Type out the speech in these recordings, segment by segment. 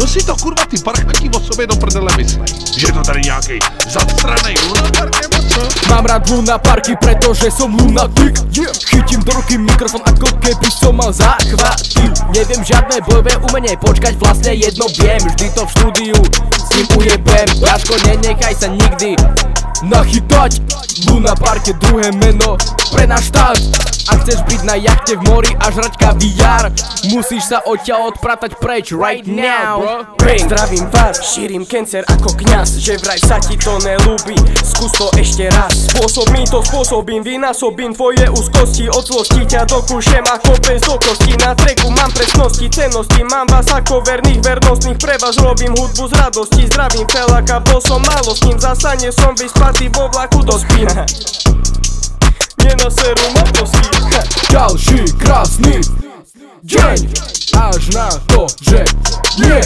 Co si to kurva ty parchanti o sobě do prdele myslej? Že je to tady nějakej zastranej lunapark nebo co? Mám rád lunaparky, pretože som lunatik. Chytím do ruky mikrofon ako keby som mal záchvaty. Neviem žiadne bojové umenie, počkať vlastne jedno viem. Vždy to v štúdiu s ním ujebem. Jaško, nenechaj sa nikdy nachytať. Lunapark je druhé meno pre náš štát. Ak chceš byť na jachte v mori a žrať kaviár, musíš sa odtiaľ odpratať preč right now. Bang. Zdravím vás, šírim cancer ako kňaz, že vraj sa ti to nelúbi, skús to ešte raz. Spôsobím to, spôsobím, vynásobím tvoje úzkosti, od zlosti ťa dokúšem ako bez okosti. Na treku mám presnosti, cennosti, mám vás ako verných, vernostných, pre vás robím hudbu z radosti. Zdravím feláka, bol som málo s ním, zasane som vyspatý, vo vlaku dospím. Nenaserú ma kosti. Ďalší krásny deň, až na to, že nie.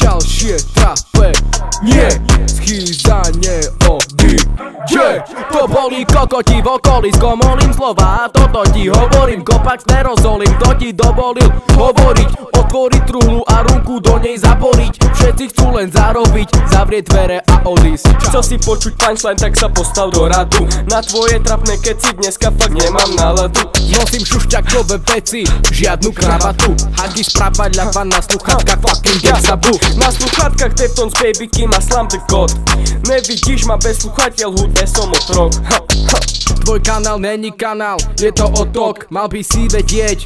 Ďalšie trapenie, schýzanie odíde. To boli kokoti v okolí, skomolím slova a toto ti hovorím. Kopax nerozolím, kto ti dovolil hovoriť, otvoriť truhlu a ruku do nej zaboriť. Všetci chcú len zarobiť, zavrieť dvere a odísť. Chcel si počuť punchline, tak sa postav do radu. Na tvoje trapné keci dneska fakt nemám náladu. Nosím šušťakové veci, žiadnu kravatu. Hagi sprapadľava na sluchatkách, fucking get zabu. Na sluchatkách Deftones, Baby Kim a Slam the God. Nevidíš ma bez sluchatiel, hudbe som otrok. Tvoj kanál není kanál, je to otok. Mal by si vedieť,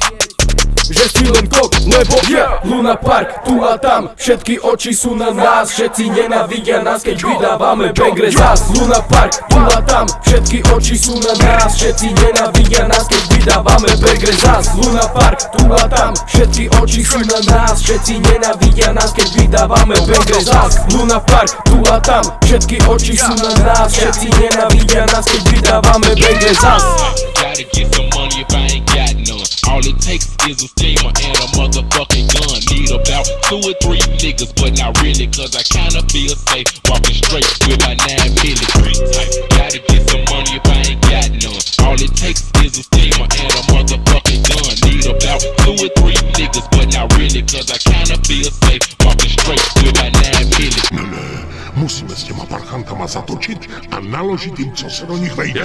že si len kok, lebo je Lunapark tu a tam, všetky oči sú na nás. Všetci nenávidia nás, keď vydávame bangre zas. Lunapark tu a tam, všetky oči sú na nás. Všetci nenávidia nás, keď vydávame bangre zas. Lunapark tu a tam, všetky oči sú na nás. Všetci nenávidia nás, keď vydávame bangre zas. Lunapark tu a tam, všetky oči sú na nás. Všetci nenávidia nás, keď vydávame bangre zas. Gotta get some money if I ain't got none. All it takes is a steamer and a motherfucking gun. Need about 2 or 3 niggas, but not really, cause I kinda feel safe walking straight with my 9mm type. Gotta get some money if I ain't got none. All it takes is a steamer and a motherfucking gun. Need about 2 or 3 niggas, but not really, cause I kinda feel safe walking straight with my 9mm. Musíme s těma parchantama zatočit a naložit jim, co se do nich vejde.